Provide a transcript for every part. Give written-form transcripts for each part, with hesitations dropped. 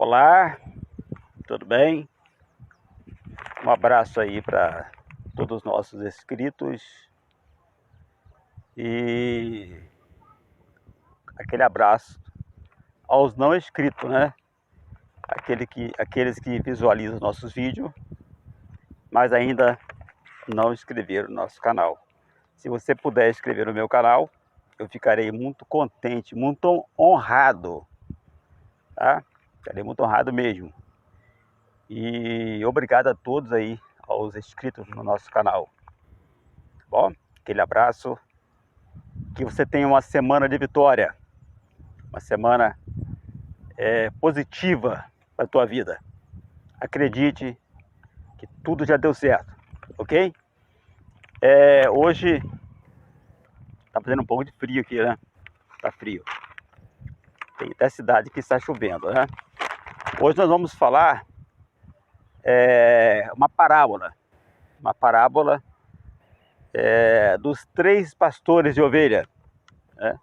Olá, tudo bem? Um abraço aí para todos os nossos inscritos e aquele abraço aos não inscritos, né? Aqueles que visualizam nossos vídeos, mas ainda não inscreveram no nosso canal. Se você puder inscrever no meu canal, eu ficarei muito contente, muito honrado, tá? Ficarei muito honrado mesmo. E obrigado a todos aí, aos inscritos no nosso canal. Tá bom? Aquele abraço. Que você tenha uma semana de vitória. Uma semana positiva para a tua vida. Acredite que tudo já deu certo. Ok? Hoje tá fazendo um pouco de frio aqui, né? Tá frio. Tem até cidade que está chovendo, né? Hoje nós vamos falar uma parábola. Uma parábola dos 3 pastores de ovelha. Né?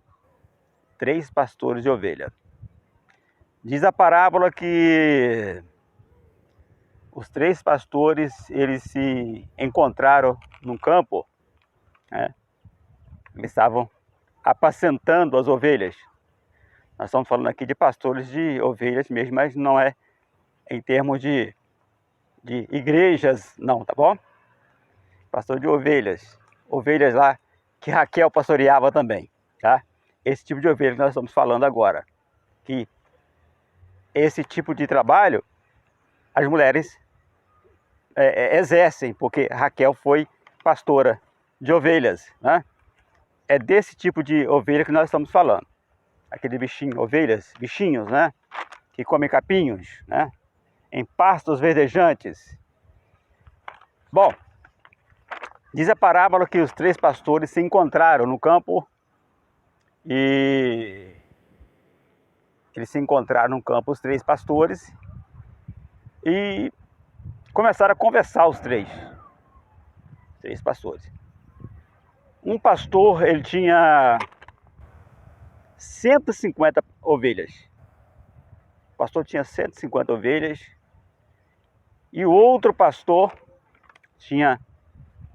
3 pastores de ovelha. Diz a parábola que os 3 pastores, eles se encontraram num campo, né? Eles estavam apacentando as ovelhas. Nós estamos falando aqui de pastores de ovelhas mesmo, mas não é em termos de igrejas, não, tá bom? Pastor de ovelhas. Ovelhas lá que Raquel pastoreava também, tá? Esse tipo de ovelha que nós estamos falando agora. Que esse tipo de trabalho as mulheres exercem, porque Raquel foi pastora de ovelhas, né? É desse tipo de ovelha que nós estamos falando. Aquele bichinho, ovelhas, bichinhos, né? Que comem capinhos, né? Em pastos verdejantes. Bom, diz a parábola que os 3 pastores se encontraram no campo e eles se encontraram no campo, os 3 pastores, e começaram a conversar os 3 pastores. Um pastor, ele tinha 150 ovelhas. O pastor tinha 150 ovelhas. E o outro pastor tinha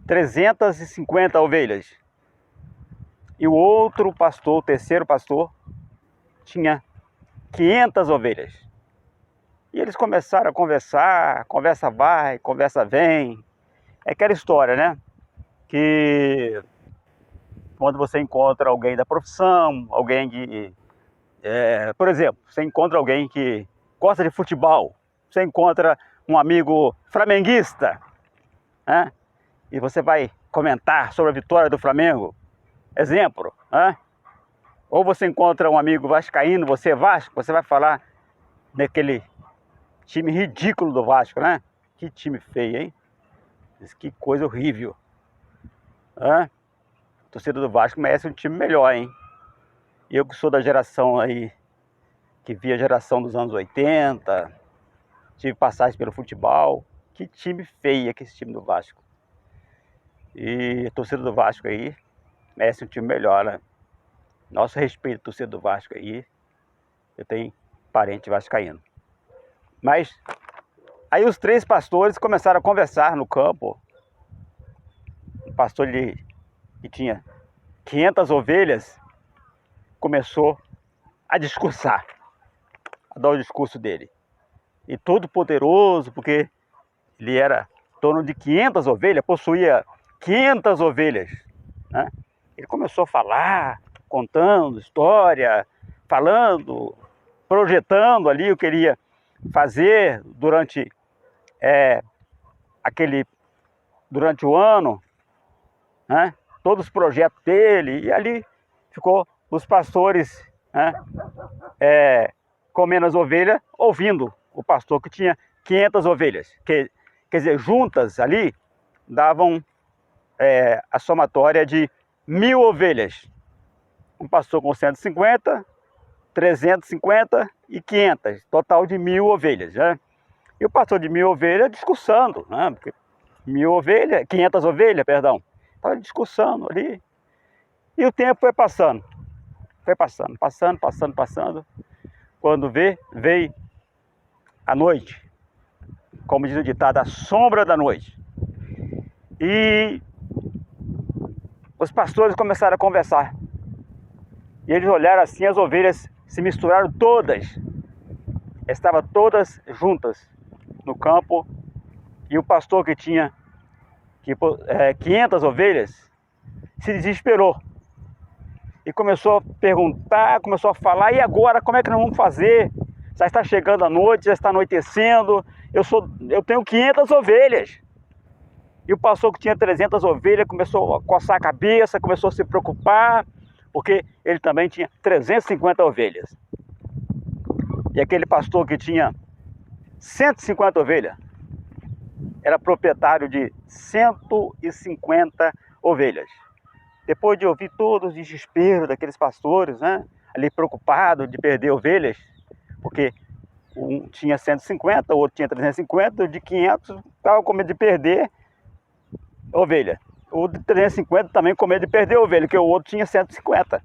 350 ovelhas. E o outro pastor, o terceiro pastor, tinha 500 ovelhas. E eles começaram a conversar, conversa vai, conversa vem. É aquela história, né? Que quando você encontra alguém da profissão, alguém que... por exemplo, você encontra alguém que gosta de futebol, você encontra um amigo flamenguista, né? E você vai comentar sobre a vitória do Flamengo, exemplo, né? Ou você encontra um amigo vascaíno, você é Vasco, você vai falar daquele time ridículo do Vasco, né? Que time feio, hein? Que coisa horrível, né? A torcida do Vasco merece um time melhor, hein? Eu que sou da geração aí, que vi a geração dos anos 80, tive passagem pelo futebol. Que time feio que esse time do Vasco. E a torcida do Vasco aí merece um time melhor, né? Nosso respeito à torcida do Vasco aí. Eu tenho parente vascaíno. Mas aí os 3 pastores começaram a conversar no campo. O pastor que tinha 500 ovelhas começou a discursar, a dar o discurso dele. E todo poderoso, porque ele era dono de 500 ovelhas, possuía 500 ovelhas, né? Ele começou a falar, contando história, falando, projetando ali o que ele ia fazer durante durante o ano, né? Todos os projetos dele. E ali ficou os pastores, né? Comendo as ovelhas, ouvindo o pastor que tinha 500 ovelhas. Quer dizer, juntas ali davam a somatória de 1000 ovelhas. Um pastor com 150, 350 e 500, total de 1000 ovelhas, né? E o pastor de 1000 ovelhas discursando, né? Porque 1000 ovelhas, 500 ovelhas, perdão, estava discursando ali. E o tempo foi passando. Foi passando. Quando veio à noite, como diz o ditado, a sombra da noite. E os pastores começaram a conversar. E eles olharam assim, as ovelhas se misturaram todas. Estavam todas juntas no campo. E o pastor que tinha 500 ovelhas se desesperou. E começou a perguntar, começou a falar: e agora, como é que nós vamos fazer? Já está chegando a noite, já está anoitecendo. Eu tenho 500 ovelhas. E o pastor que tinha 300 ovelhas começou a coçar a cabeça, começou a se preocupar, porque ele também tinha 350 ovelhas. E aquele pastor que tinha 150 ovelhas era proprietário de 150 ovelhas. Depois de ouvir todo o desespero daqueles pastores, né, ali preocupado de perder ovelhas, porque um tinha 150, o outro tinha 350, o de 500 estava com medo de perder ovelha. O de 350 também com medo de perder ovelha, porque o outro tinha 150.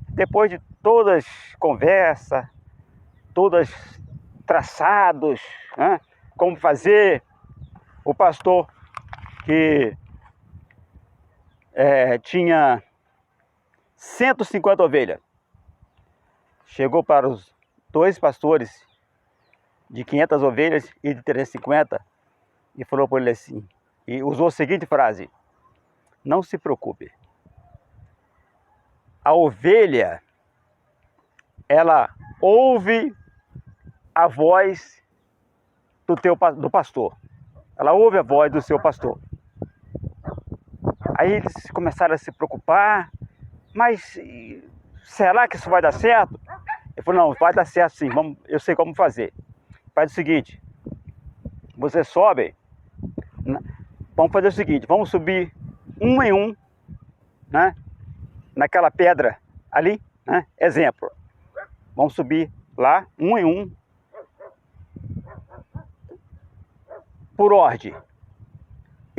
Depois de todas conversas, todas traçados, né, como fazer, o pastor que tinha 150 ovelhas chegou para os dois pastores de 500 ovelhas e de 350 e falou para ele assim, e usou a seguinte frase: não se preocupe, a ovelha, ela ouve a voz do pastor, ela ouve a voz do seu pastor. Aí eles começaram a se preocupar, mas será que isso vai dar certo? Ele falou: não, vai dar certo sim, eu sei como fazer. Faz o seguinte, você sobe, vamos fazer o seguinte, vamos subir um em um, né, naquela pedra ali, né, exemplo. Vamos subir lá, um em um, por ordem.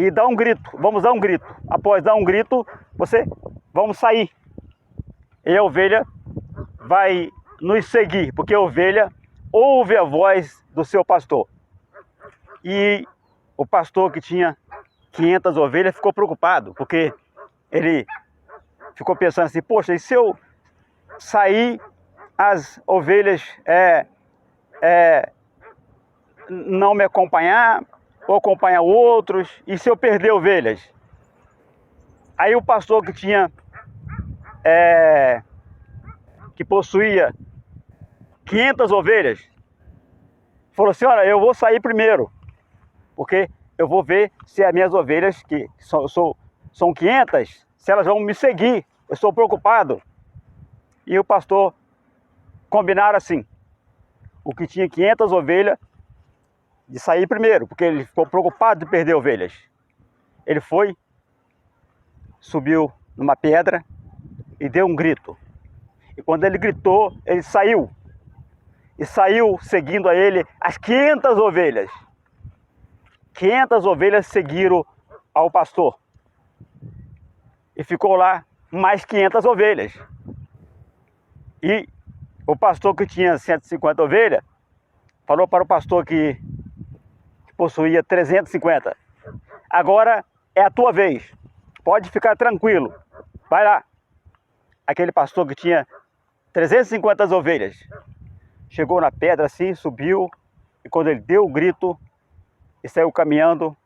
E dar um grito, vamos dar um grito. Após dar um grito, vamos sair. E a ovelha vai nos seguir, porque a ovelha ouve a voz do seu pastor. E o pastor que tinha 500 ovelhas ficou preocupado, porque ele ficou pensando assim: poxa, e se eu sair, as ovelhas não me acompanhar, ou acompanhar outros, e se eu perder ovelhas? Aí o pastor que tinha que possuía 500 ovelhas falou assim: olha, eu vou sair primeiro, porque eu vou ver se as minhas ovelhas, que são 500, se elas vão me seguir, eu estou preocupado. E o pastor combinaram assim, o que tinha 500 ovelhas, de sair primeiro, porque ele ficou preocupado de perder ovelhas. Ele foi, subiu numa pedra e deu um grito. E quando ele gritou, ele saiu. E saiu seguindo a ele as 500 ovelhas. 500 ovelhas seguiram ao pastor. E ficou lá mais 500 ovelhas. E o pastor que tinha 150 ovelhas falou para o pastor que possuía 350: agora é a tua vez, pode ficar tranquilo, vai lá. Aquele pastor que tinha 350 ovelhas chegou na pedra assim, subiu, e quando ele deu o grito e saiu caminhando,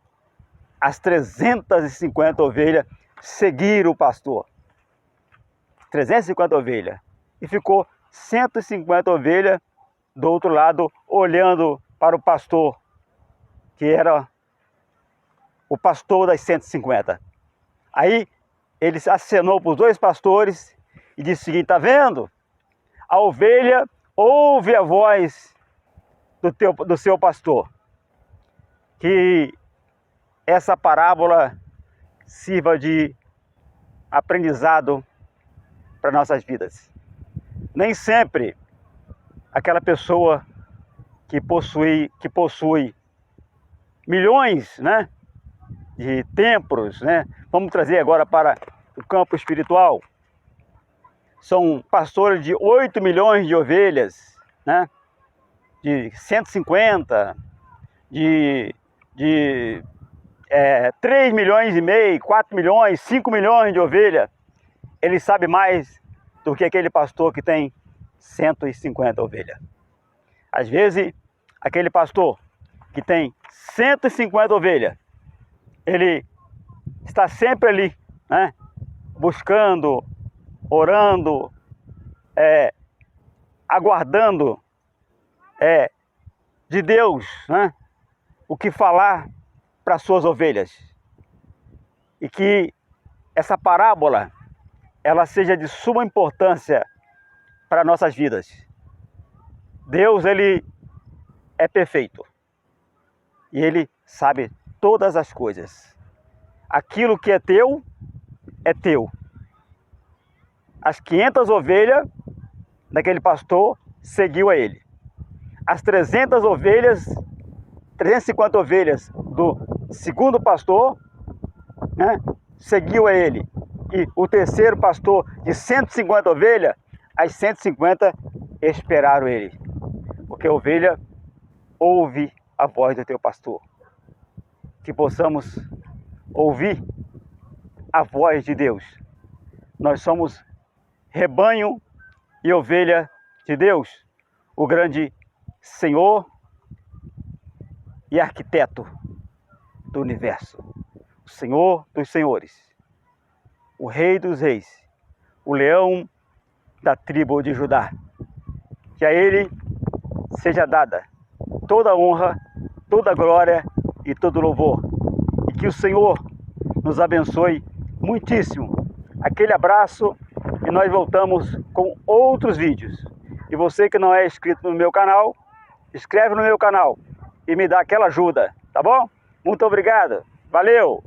as 350 ovelhas seguiram o pastor. 350 ovelhas. E ficou 150 ovelhas do outro lado, olhando para o pastor, que era o pastor das 150. Aí ele acenou para os dois pastores e disse o seguinte: está vendo? A ovelha ouve a voz do seu pastor. Que essa parábola sirva de aprendizado para nossas vidas. Nem sempre aquela pessoa que possui milhões, né, de templos, né? Vamos trazer agora para o campo espiritual. São pastores de 8 milhões de ovelhas, né? de 150, de 3 milhões e meio, 4 milhões, 5 milhões de ovelhas, ele sabe mais do que aquele pastor que tem 150 ovelhas. Às vezes, aquele pastor que tem 150 ovelhas, ele está sempre ali, né? Buscando, orando, aguardando de Deus, né? O que falar para suas ovelhas. E que essa parábola ela seja de suma importância para nossas vidas. Deus, ele é perfeito. E ele sabe todas as coisas. Aquilo que é teu, é teu. As 500 ovelhas daquele pastor seguiu a ele. As 350 ovelhas do segundo pastor, né, seguiu a ele. E o terceiro pastor de 150 ovelhas, as 150 esperaram ele. Porque a ovelha ouve a voz do teu pastor. Que possamos ouvir a voz de Deus. Nós somos rebanho e ovelha de Deus, o grande Senhor e arquiteto do universo, o Senhor dos senhores, o Rei dos reis, o leão da tribo de Judá. Que a ele seja dada toda a honra, toda a glória e todo o louvor. E que o Senhor nos abençoe muitíssimo. Aquele abraço e nós voltamos com outros vídeos. E você que não é inscrito no meu canal, inscreve no meu canal e me dá aquela ajuda, tá bom? Muito obrigado, valeu!